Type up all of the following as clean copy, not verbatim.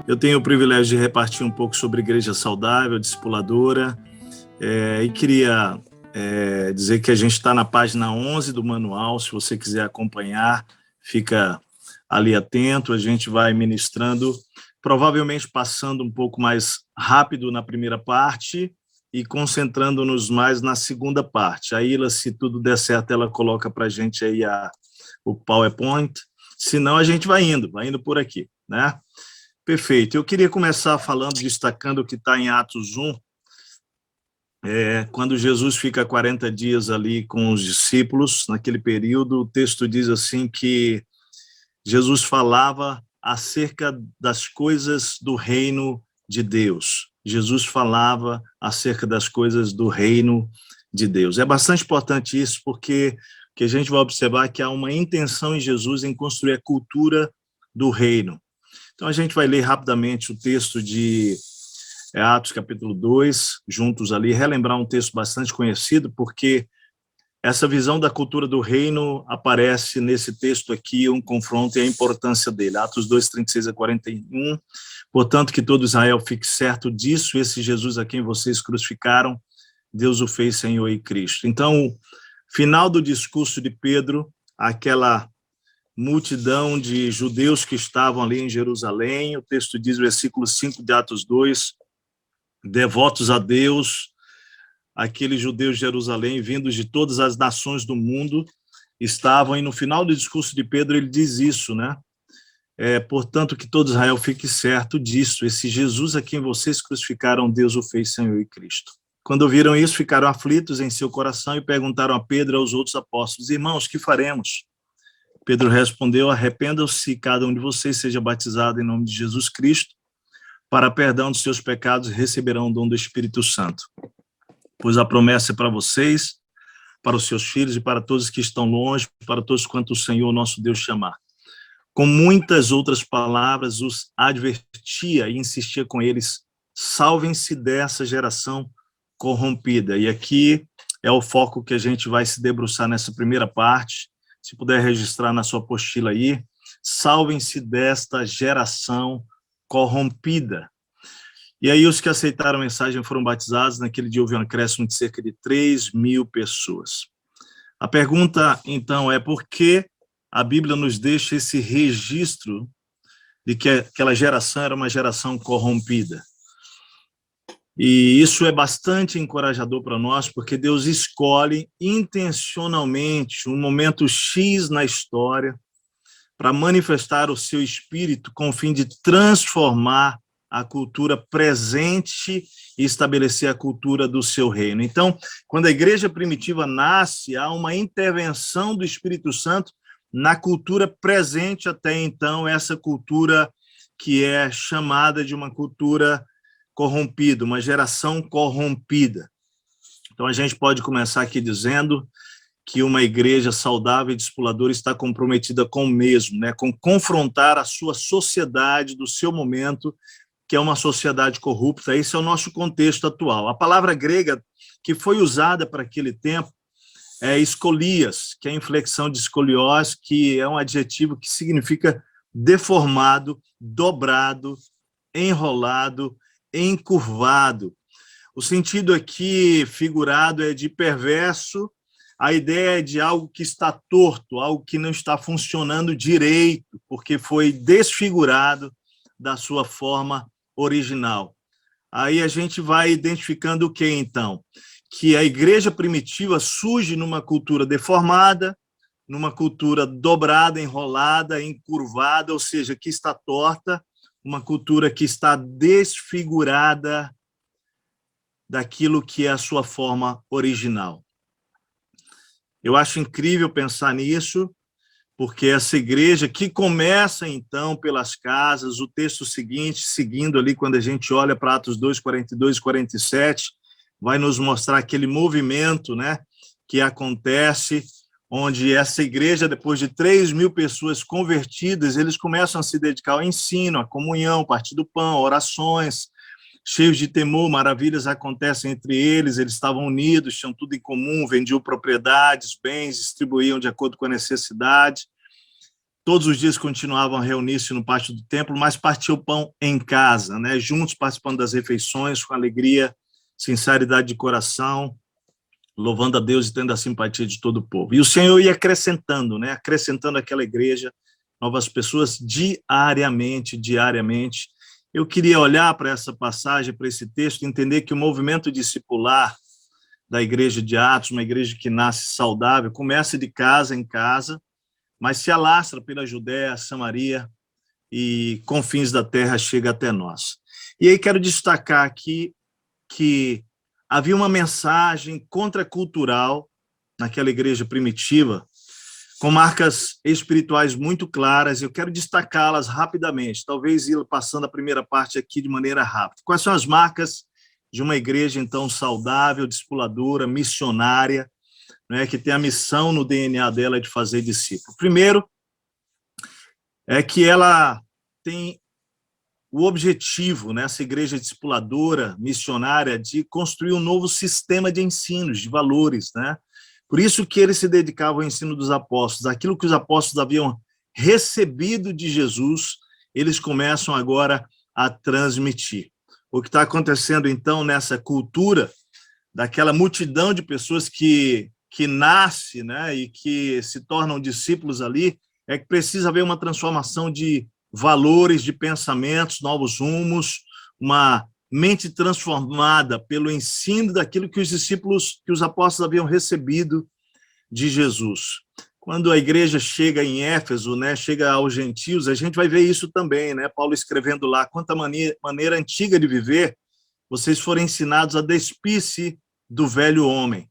Eu tenho o privilégio de repartir um pouco sobre igreja saudável, discipuladora, e queria dizer que a gente está na página 11 do manual. Se você quiser acompanhar, fica ali atento. A gente vai ministrando, provavelmente passando um pouco mais rápido na primeira parte e concentrando-nos mais na segunda parte. A Ila, se tudo der certo, ela coloca para a gente aí o PowerPoint. Senão, a gente vai indo por aqui, né? Perfeito. Eu queria começar destacando o que está em Atos 1, quando Jesus fica 40 dias ali com os discípulos. Naquele período, o texto diz assim que Jesus falava acerca das coisas do reino de Deus. Jesus falava acerca das coisas do reino de Deus. É bastante importante isso, porque que a gente vai observar que há uma intenção em Jesus em construir a cultura do reino. Então, a gente vai ler rapidamente o texto de Atos, capítulo 2, juntos ali, relembrar um texto bastante conhecido, porque essa visão da cultura do reino aparece nesse texto aqui, um confronto e a importância dele. Atos 2, 36 a 41. Portanto, que todo Israel fique certo disso, esse Jesus a quem vocês crucificaram, Deus o fez Senhor e Cristo. Então, final do discurso de Pedro, aquela multidão de judeus que estavam ali em Jerusalém, o texto diz, versículo 5 de Atos 2, devotos a Deus, aqueles judeus de Jerusalém, vindos de todas as nações do mundo, estavam, e no final do discurso de Pedro ele diz isso, né? Portanto, que todo Israel fique certo disso, esse Jesus a quem vocês crucificaram, Deus o fez Senhor e Cristo. Quando ouviram isso, ficaram aflitos em seu coração e perguntaram a Pedro e aos outros apóstolos, irmãos, que faremos? Pedro respondeu, arrependam-se, cada um de vocês seja batizado em nome de Jesus Cristo, para perdão dos seus pecados, receberão o dom do Espírito Santo. Pois a promessa é para vocês, para os seus filhos e para todos que estão longe, para todos quanto o Senhor nosso Deus chamar. Com muitas outras palavras, os advertia e insistia com eles, salvem-se dessa geração corrompida. E aqui é o foco que a gente vai se debruçar nessa primeira parte. Se puder registrar na sua apostila aí, salvem-se desta geração corrompida. E aí os que aceitaram a mensagem foram batizados. Naquele dia houve um acréscimo de cerca de 3.000 pessoas. A pergunta, então, é por que a Bíblia nos deixa esse registro de que aquela geração era uma geração corrompida? E isso é bastante encorajador para nós, porque Deus escolhe intencionalmente um momento X na história para manifestar o seu espírito com o fim de transformar a cultura presente e estabelecer a cultura do seu reino. Então, quando a igreja primitiva nasce, há uma intervenção do Espírito Santo na cultura presente até então, essa cultura que é chamada de uma cultura corrompida, uma geração corrompida. Então, a gente pode começar aqui dizendo que uma igreja saudável e discipuladora está comprometida com o mesmo, né, com confrontar a sua sociedade do seu momento, que é uma sociedade corrupta. Esse é o nosso contexto atual. A palavra grega que foi usada para aquele tempo é escolias, que é a inflexão de escoliose, que é um adjetivo que significa deformado, dobrado, enrolado, encurvado. O sentido aqui figurado é de perverso, a ideia é de algo que está torto, algo que não está funcionando direito, porque foi desfigurado da sua forma original. Aí a gente vai identificando o que, então? Que a igreja primitiva surge numa cultura deformada, numa cultura dobrada, enrolada, encurvada, ou seja, que está torta, uma cultura que está desfigurada daquilo que é a sua forma original. Eu acho incrível pensar nisso, porque essa igreja que começa, então, pelas casas, o texto seguinte, seguindo ali, quando a gente olha para Atos 2, 42 e 47, vai nos mostrar aquele movimento, né, que acontece, onde essa igreja, depois de 3.000 pessoas convertidas, eles começam a se dedicar ao ensino, à comunhão, partir do pão, orações, cheios de temor, maravilhas acontecem entre eles, eles estavam unidos, tinham tudo em comum, vendiam propriedades, bens, distribuíam de acordo com a necessidade. todos os dias continuavam a reunir-se no pátio do templo, mas partiam o pão em casa, né? Juntos participando das refeições, com alegria, sinceridade de coração, louvando a Deus e tendo a simpatia de todo o povo. E o Senhor ia acrescentando, né? Acrescentando àquela igreja novas pessoas diariamente. Eu queria olhar para essa passagem, para esse texto, entender que o movimento discipular da igreja de Atos, uma igreja que nasce saudável, começa de casa em casa, mas se alastra pela Judéia, Samaria e confins da terra chega até nós. E aí quero destacar aqui que havia uma mensagem contracultural naquela igreja primitiva, com marcas espirituais muito claras, e eu quero destacá-las rapidamente, talvez ir passando a primeira parte aqui de maneira rápida. Quais são as marcas de uma igreja, então, saudável, discipuladora, missionária, né, que tem a missão no DNA dela de fazer discípulo? Primeiro, é que ela tem o objetivo, nessa igreja discipuladora, missionária, de construir um novo sistema de ensinos, de valores, né? Por isso que eles se dedicavam ao ensino dos apóstolos. Aquilo que os apóstolos haviam recebido de Jesus, eles começam agora a transmitir. O que está acontecendo, então, nessa cultura daquela multidão de pessoas que nasce, né, e que se tornam discípulos ali, é que precisa haver uma transformação de valores, de pensamentos, novos rumos, uma mente transformada pelo ensino daquilo que os discípulos, que os apóstolos haviam recebido de Jesus. Quando a igreja chega em Éfeso, né, chega aos gentios, a gente vai ver isso também, né? Paulo escrevendo lá, quanto à maneira antiga de viver, vocês foram ensinados a despir-se do velho homem,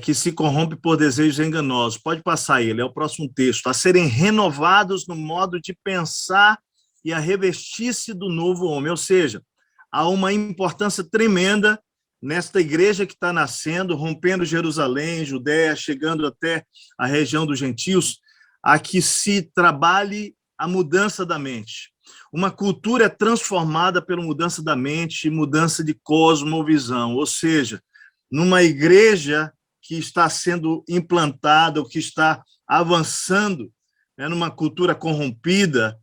que se corrompe por desejos enganosos. Pode passar ele, é o próximo texto. A serem renovados no modo de pensar e a revestir-se do novo homem. Ou seja, há uma importância tremenda nesta igreja que está nascendo, rompendo Jerusalém, Judéia, chegando até a região dos gentios, a que se trabalhe a mudança da mente. Uma cultura é transformada pela mudança da mente, mudança de cosmovisão, ou seja, numa igreja que está sendo implantada, ou que está avançando, né, numa cultura corrompida,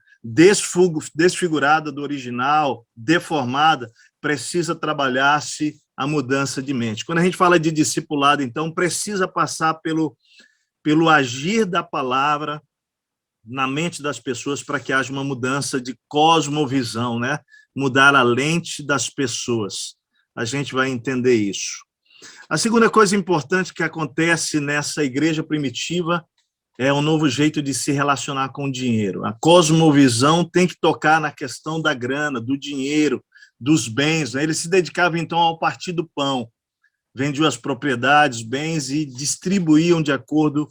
desfigurada do original, deformada, precisa trabalhar-se a mudança de mente. Quando a gente fala de discipulado, então, precisa passar pelo agir da palavra na mente das pessoas para que haja uma mudança de cosmovisão, né? Mudar a lente das pessoas. A gente vai entender isso. A segunda coisa importante que acontece nessa igreja primitiva é um novo jeito de se relacionar com o dinheiro. A cosmovisão tem que tocar na questão da grana, do dinheiro, dos bens, né? Eles se dedicavam, então, ao partir do pão. Vendiam as propriedades, bens e distribuíam de acordo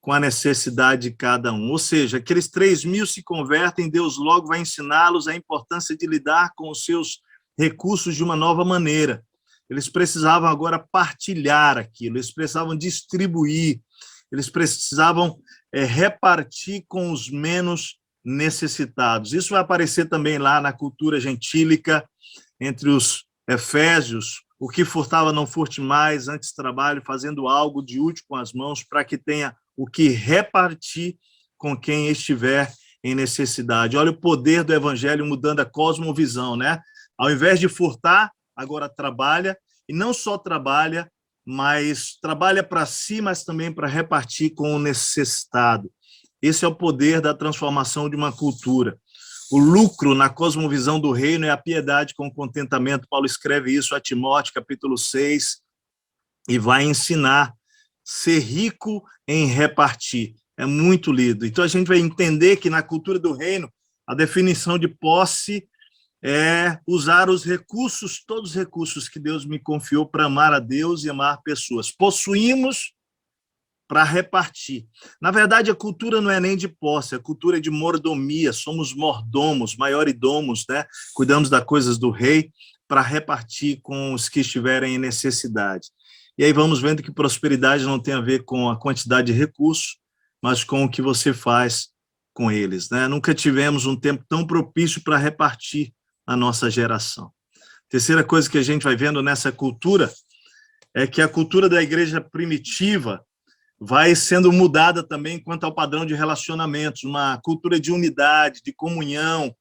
com a necessidade de cada um. Ou seja, aqueles 3.000 se convertem, Deus logo vai ensiná-los a importância de lidar com os seus recursos de uma nova maneira. Eles precisavam agora partilhar aquilo, eles precisavam distribuir, eles precisavam repartir com os menos necessitados. Isso vai aparecer também lá na cultura gentílica, entre os efésios, o que furtava não furte mais, antes trabalhe, fazendo algo de útil com as mãos, para que tenha o que repartir com quem estiver em necessidade. Olha o poder do evangelho mudando a cosmovisão, né? Ao invés de furtar, agora trabalha, e não só trabalha, mas trabalha para si, mas também para repartir com o necessitado. Esse é o poder da transformação de uma cultura. O lucro na cosmovisão do reino é a piedade com contentamento. Paulo escreve isso a Timóteo, capítulo 6, e vai ensinar ser rico em repartir. É muito lindo. Então, a gente vai entender que na cultura do reino, a definição de posse é usar os recursos, todos os recursos que Deus me confiou para amar a Deus e amar pessoas. Possuímos para repartir. Na verdade, a cultura não é nem de posse, a cultura é de mordomia, somos mordomos, maioridomos, né? Cuidamos das coisas do rei para repartir com os que estiverem em necessidade. E aí vamos vendo que prosperidade não tem a ver com a quantidade de recursos, mas com o que você faz com eles, né? Nunca tivemos um tempo tão propício para repartir a nossa geração. Terceira coisa que a gente vai vendo nessa cultura é que a cultura da igreja primitiva vai sendo mudada também quanto ao padrão de relacionamentos, uma cultura de unidade, de comunhão.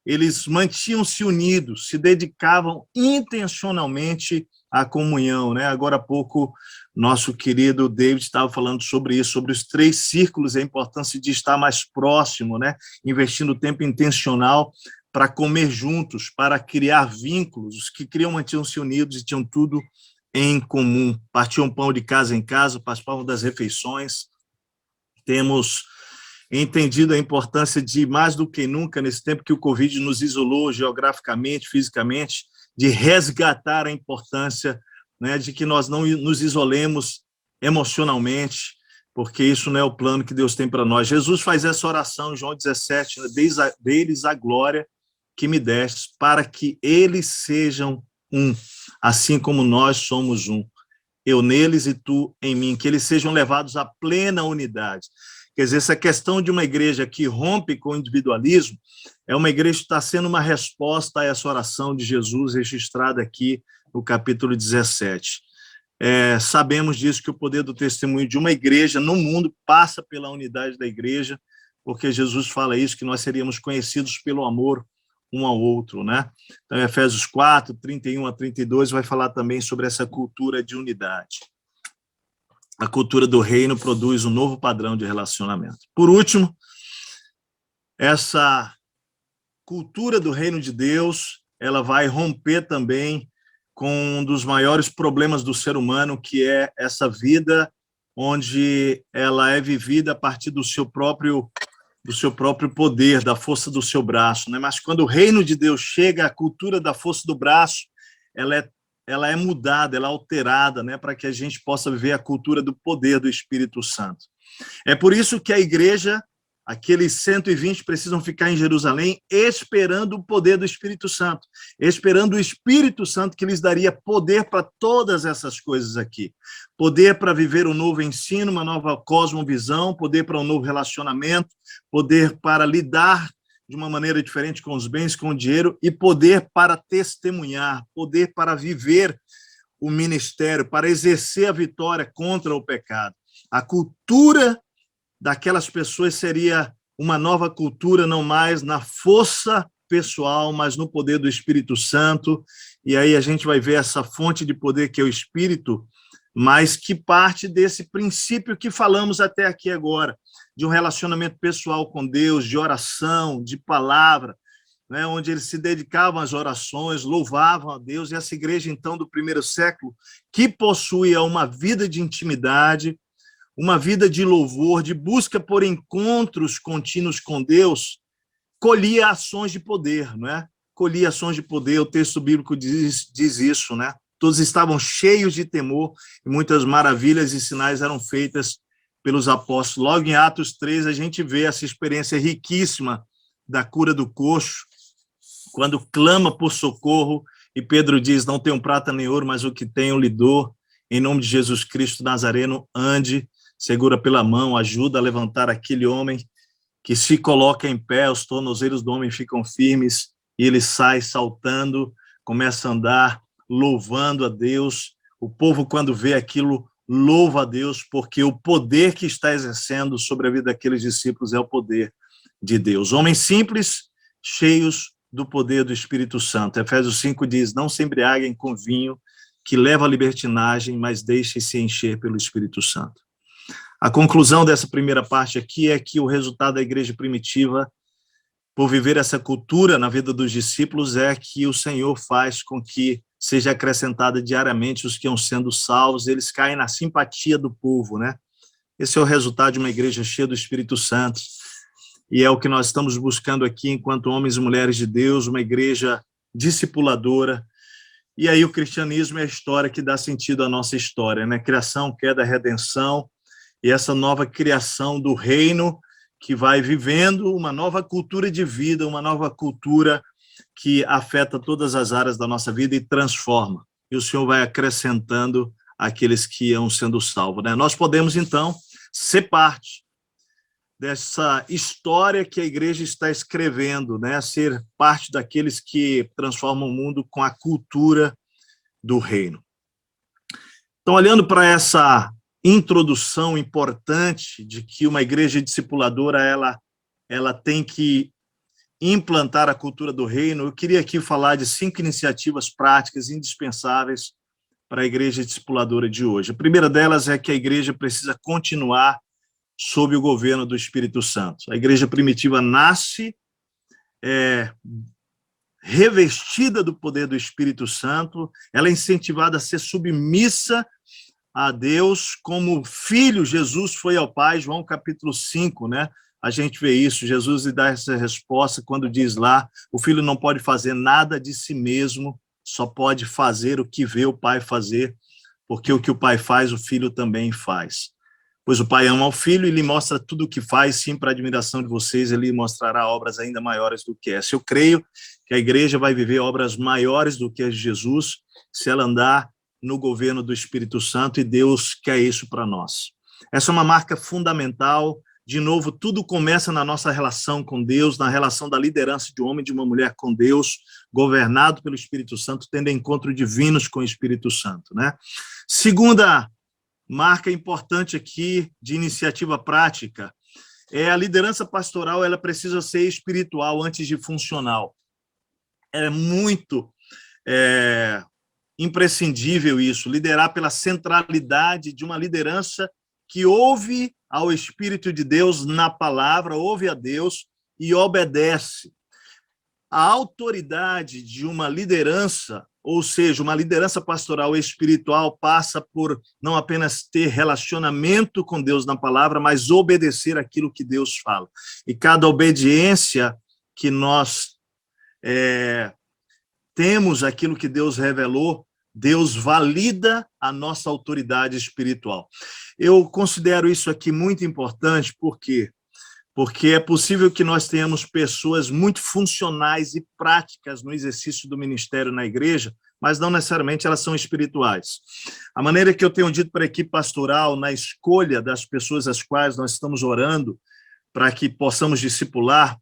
Eles mantinham-se unidos, se dedicavam intencionalmente à comunhão, né? Agora há pouco, nosso querido David estava falando sobre isso, sobre os 3 círculos, a importância de estar mais próximo, né? Investindo tempo intencional para comer juntos, para criar vínculos. Os que criam mantinham-se unidos e tinham tudo em comum, partiam pão de casa em casa, participavam das refeições. Temos entendido a importância de, mais do que nunca, nesse tempo que o Covid nos isolou geograficamente, fisicamente, de resgatar a importância, né, de que nós não nos isolemos emocionalmente, porque isso não é o plano que Deus tem para nós. Jesus faz essa oração em João 17, né, deles a glória que me deste, para que eles sejam um, assim como nós somos um. Eu neles e tu em mim, que eles sejam levados à plena unidade. Quer dizer, essa questão de uma igreja que rompe com o individualismo é uma igreja que está sendo uma resposta a essa oração de Jesus registrada aqui no capítulo 17. Sabemos disso, que o poder do testemunho de uma igreja no mundo passa pela unidade da igreja, porque Jesus fala isso, que nós seríamos conhecidos pelo amor um ao outro, né? Então, Efésios 4, 31 a 32, vai falar também sobre essa cultura de unidade. A cultura do reino produz um novo padrão de relacionamento. Por último, essa cultura do reino de Deus, ela vai romper também com um dos maiores problemas do ser humano, que é essa vida onde ela é vivida a partir do seu próprio poder, da força do seu braço, né? Mas quando o reino de Deus chega, a cultura da força do braço, ela é mudada, ela é alterada, né? Para que a gente possa viver a cultura do poder do Espírito Santo. É por isso que a igreja, aqueles 120 precisam ficar em Jerusalém esperando o poder do Espírito Santo, esperando o Espírito Santo que lhes daria poder para todas essas coisas aqui. Poder para viver um novo ensino, uma nova cosmovisão, poder para um novo relacionamento, poder para lidar de uma maneira diferente com os bens, com o dinheiro, e poder para testemunhar, poder para viver o ministério, para exercer a vitória contra o pecado. A cultura daquelas pessoas seria uma nova cultura, não mais na força pessoal, mas no poder do Espírito Santo. E aí a gente vai ver essa fonte de poder que é o Espírito, mas que parte desse princípio que falamos até aqui agora, de um relacionamento pessoal com Deus, de oração, de palavra, né, onde eles se dedicavam às orações, louvavam a Deus. E essa igreja, então, do primeiro século, que possuía uma vida de intimidade, uma vida de louvor, de busca por encontros contínuos com Deus, colhia ações de poder, não é? Colhia ações de poder, o texto bíblico diz isso, né? Todos estavam cheios de temor e muitas maravilhas e sinais eram feitas pelos apóstolos. Logo em Atos 3, a gente vê essa experiência riquíssima da cura do coxo, quando clama por socorro e Pedro diz, não tenho prata nem ouro, mas o que tenho lhe dou, em nome de Jesus Cristo Nazareno, ande, segura pela mão, ajuda a levantar aquele homem que se coloca em pé, os tornozelos do homem ficam firmes e ele sai saltando, começa a andar, louvando a Deus. O povo, quando vê aquilo, louva a Deus, porque o poder que está exercendo sobre a vida daqueles discípulos é o poder de Deus. Homens simples, cheios do poder do Espírito Santo. Efésios 5 diz, não se embriaguem com vinho, que leva à libertinagem, mas deixem-se encher pelo Espírito Santo. A conclusão dessa primeira parte aqui é que o resultado da igreja primitiva, por viver essa cultura na vida dos discípulos, é que o Senhor faz com que seja acrescentada diariamente os que iam sendo salvos, eles caem na simpatia do povo, né? Esse é o resultado de uma igreja cheia do Espírito Santo, e é o que nós estamos buscando aqui enquanto homens e mulheres de Deus, uma igreja discipuladora. E aí o cristianismo é a história que dá sentido à nossa história, né? Criação, queda, redenção, e essa nova criação do reino que vai vivendo uma nova cultura de vida, uma nova cultura que afeta todas as áreas da nossa vida e transforma. E o Senhor vai acrescentando aqueles que iam sendo salvos, né? Nós podemos, então, ser parte dessa história que a igreja está escrevendo, né? Ser parte daqueles que transformam o mundo com a cultura do reino. Então, olhando para essa introdução importante de que uma igreja discipuladora ela tem que implantar a cultura do reino, eu queria aqui falar de 5 iniciativas práticas indispensáveis para a igreja discipuladora de hoje. A primeira delas é que a igreja precisa continuar sob o governo do Espírito Santo. A igreja primitiva nasce revestida do poder do Espírito Santo, ela é incentivada a ser submissa a Deus, como filho Jesus foi ao Pai, João capítulo 5, né? A gente vê isso, Jesus lhe dá essa resposta quando diz lá, o filho não pode fazer nada de si mesmo, só pode fazer o que vê o pai fazer, porque o que o pai faz, o filho também faz. Pois o pai ama o filho e lhe mostra tudo o que faz, sim, para a admiração de vocês, ele mostrará obras ainda maiores do que essa. Eu creio que a igreja vai viver obras maiores do que as de Jesus, se ela andar no governo do Espírito Santo, e Deus quer isso para nós. Essa é uma marca fundamental. De novo, tudo começa na nossa relação com Deus, na relação da liderança de um homem e de uma mulher com Deus, governado pelo Espírito Santo, tendo encontros divinos com o Espírito Santo, né? Segunda marca importante aqui de iniciativa prática é a liderança pastoral, ela precisa ser espiritual antes de funcional. É muito imprescindível isso, liderar pela centralidade de uma liderança que ouve ao Espírito de Deus na palavra, ouve a Deus e obedece. A autoridade de uma liderança, ou seja, uma liderança pastoral espiritual, passa por não apenas ter relacionamento com Deus na palavra, mas obedecer aquilo que Deus fala. E cada obediência que nós temos aquilo que Deus revelou, Deus valida a nossa autoridade espiritual. Eu considero isso aqui muito importante, por quê? Porque é possível que nós tenhamos pessoas muito funcionais e práticas no exercício do ministério na igreja, mas não necessariamente elas são espirituais. A maneira que eu tenho dito para a equipe pastoral, na escolha das pessoas às quais nós estamos orando, para que possamos discipular,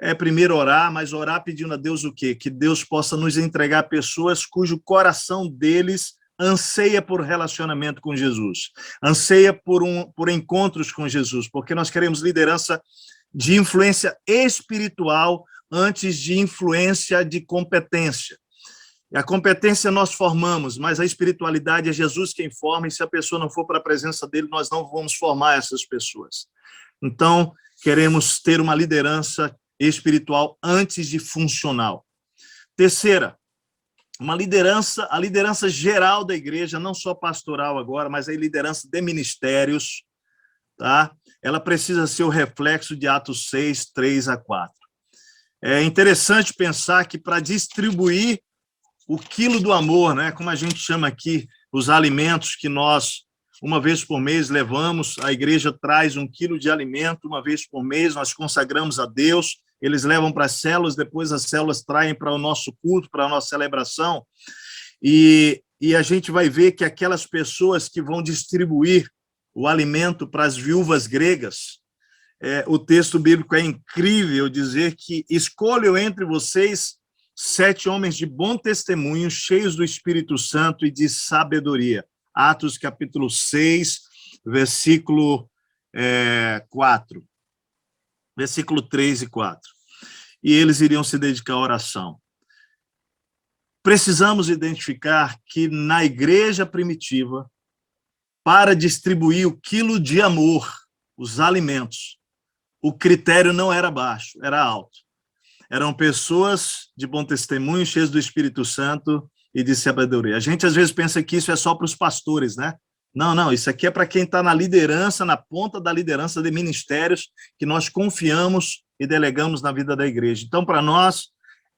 é primeiro orar, mas orar pedindo a Deus o quê? Que Deus possa nos entregar pessoas cujo coração deles anseia por relacionamento com Jesus, anseia por encontros com Jesus, porque nós queremos liderança de influência espiritual antes de influência de competência. E a competência nós formamos, mas a espiritualidade é Jesus quem forma, e se a pessoa não for para a presença dele, nós não vamos formar essas pessoas. Então, queremos ter uma liderança espiritual antes de funcional. Terceira, a liderança geral da igreja, não só pastoral agora, mas a liderança de ministérios, tá? Ela precisa ser o reflexo de Atos 6, 3 a 4. É interessante pensar que para distribuir o quilo do amor, né, como a gente chama aqui, os alimentos que nós, uma vez por mês, levamos, a igreja traz 1 quilo de alimento, uma vez por mês, nós consagramos a Deus, eles levam para as células, depois as células traem para o nosso culto, para a nossa celebração, e a gente vai ver que aquelas pessoas que vão distribuir o alimento para as viúvas gregas, o texto bíblico é incrível dizer que escolham entre vocês 7 homens de bom testemunho, cheios do Espírito Santo e de sabedoria. Atos capítulo 6, versículo 4. Versículo 3 e 4. E eles iriam se dedicar à oração. Precisamos identificar que na igreja primitiva, para distribuir o quilo de amor, os alimentos, o critério não era baixo, era alto. Eram pessoas de bom testemunho, cheias do Espírito Santo e de sabedoria. A gente às vezes pensa que isso é só para os pastores, né? Não, isso aqui é para quem está na liderança, na ponta da liderança de ministérios que nós confiamos e delegamos na vida da igreja. Então, para nós,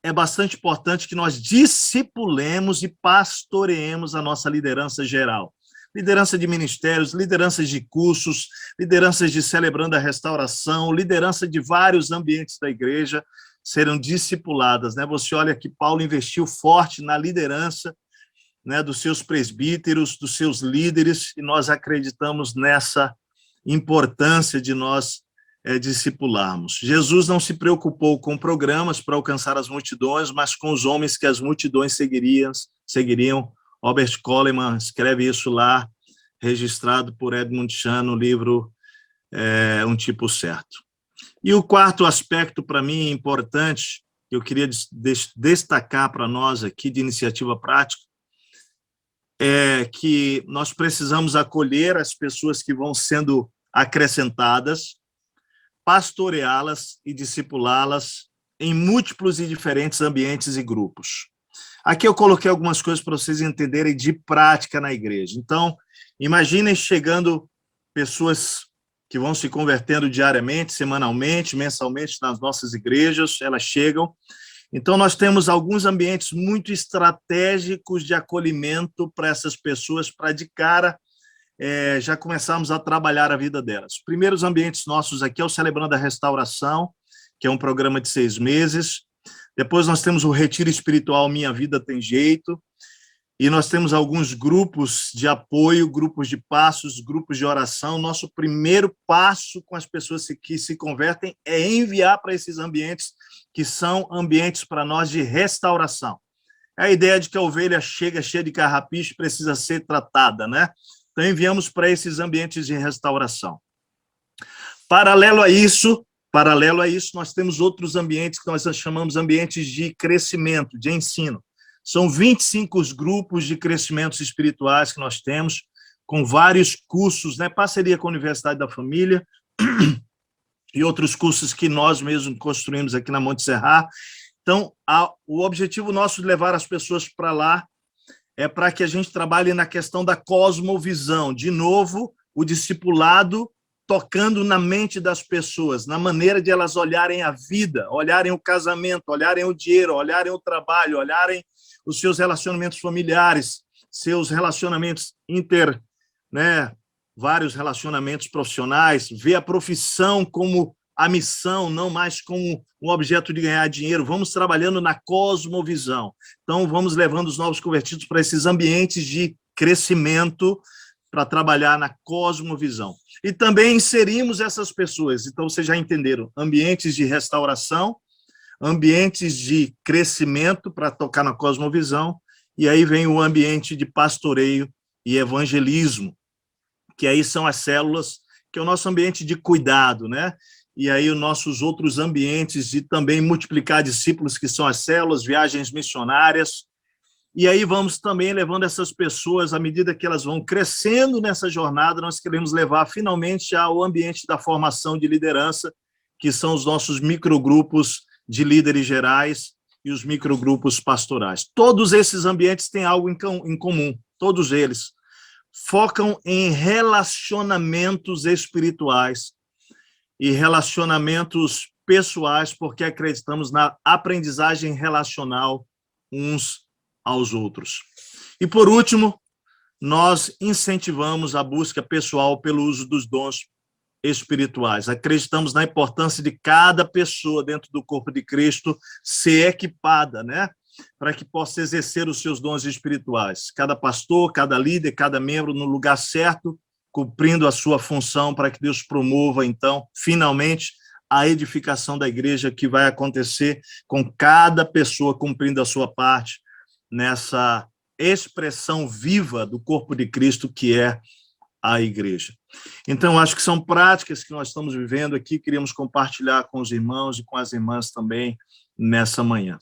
é bastante importante que nós discipulemos e pastoreemos a nossa liderança geral. Liderança de ministérios, lideranças de cursos, lideranças de Celebrando a Restauração, liderança de vários ambientes da igreja serão discipuladas, né? Você olha que Paulo investiu forte na liderança, né, dos seus presbíteros, dos seus líderes, e nós acreditamos nessa importância de nós discipularmos. Jesus não se preocupou com programas para alcançar as multidões, mas com os homens que as multidões seguiriam. Robert Coleman escreve isso lá, registrado por Edmund Chan no livro Um Tipo Certo. E o quarto aspecto, para mim, importante, que eu queria destacar para nós aqui de iniciativa prática, é que nós precisamos acolher as pessoas que vão sendo acrescentadas, pastoreá-las e discipulá-las em múltiplos e diferentes ambientes e grupos. Aqui eu coloquei algumas coisas para vocês entenderem de prática na igreja. Então, imaginem chegando pessoas que vão se convertendo diariamente, semanalmente, mensalmente nas nossas igrejas, elas chegam. Então, nós temos alguns ambientes muito estratégicos de acolhimento para essas pessoas, para de cara já começarmos a trabalhar a vida delas. Os primeiros ambientes nossos aqui é o Celebrando a Restauração, que é um programa de 6 meses. Depois nós temos o Retiro Espiritual Minha Vida Tem Jeito, e nós temos alguns grupos de apoio, grupos de passos, grupos de oração. Nosso primeiro passo com as pessoas que se convertem é enviar para esses ambientes, que são ambientes para nós de restauração. É a ideia de que a ovelha chega cheia de carrapicho, precisa ser tratada, né? Então, enviamos para esses ambientes de restauração. Paralelo a isso, nós temos outros ambientes que nós chamamos ambientes de crescimento, de ensino. São 25 grupos de crescimentos espirituais que nós temos, com vários cursos, né? Parceria com a Universidade da Família e outros cursos que nós mesmos construímos aqui na Monte Serra. Então, o objetivo nosso de levar as pessoas para lá é para que a gente trabalhe na questão da cosmovisão. De novo, o discipulado tocando na mente das pessoas, na maneira de elas olharem a vida, olharem o casamento, olharem o dinheiro, olharem o trabalho, olharem os seus relacionamentos familiares, seus relacionamentos vários relacionamentos profissionais, ver a profissão como a missão, não mais como um objeto de ganhar dinheiro. Vamos trabalhando na cosmovisão. Então, vamos levando os novos convertidos para esses ambientes de crescimento, para trabalhar na cosmovisão. E também inserimos essas pessoas, então vocês já entenderam, ambientes de restauração, ambientes de crescimento para tocar na cosmovisão, e aí vem o ambiente de pastoreio e evangelismo, que aí são as células, que é o nosso ambiente de cuidado, né? E aí os nossos outros ambientes de também multiplicar discípulos, que são as células, viagens missionárias. E aí vamos também levando essas pessoas, à medida que elas vão crescendo nessa jornada, nós queremos levar finalmente ao ambiente da formação de liderança, que são os nossos microgrupos de líderes gerais e os microgrupos pastorais. Todos esses ambientes têm algo em comum, todos eles focam em relacionamentos espirituais e relacionamentos pessoais, porque acreditamos na aprendizagem relacional uns aos outros. E, por último, nós incentivamos a busca pessoal pelo uso dos dons espirituais. Acreditamos na importância de cada pessoa dentro do corpo de Cristo ser equipada, né? Para que possa exercer os seus dons espirituais. Cada pastor, cada líder, cada membro no lugar certo, cumprindo a sua função para que Deus promova, então, finalmente, a edificação da igreja, que vai acontecer com cada pessoa cumprindo a sua parte nessa expressão viva do corpo de Cristo, que é a igreja. Então, acho que são práticas que nós estamos vivendo aqui, queríamos compartilhar com os irmãos e com as irmãs também nessa manhã.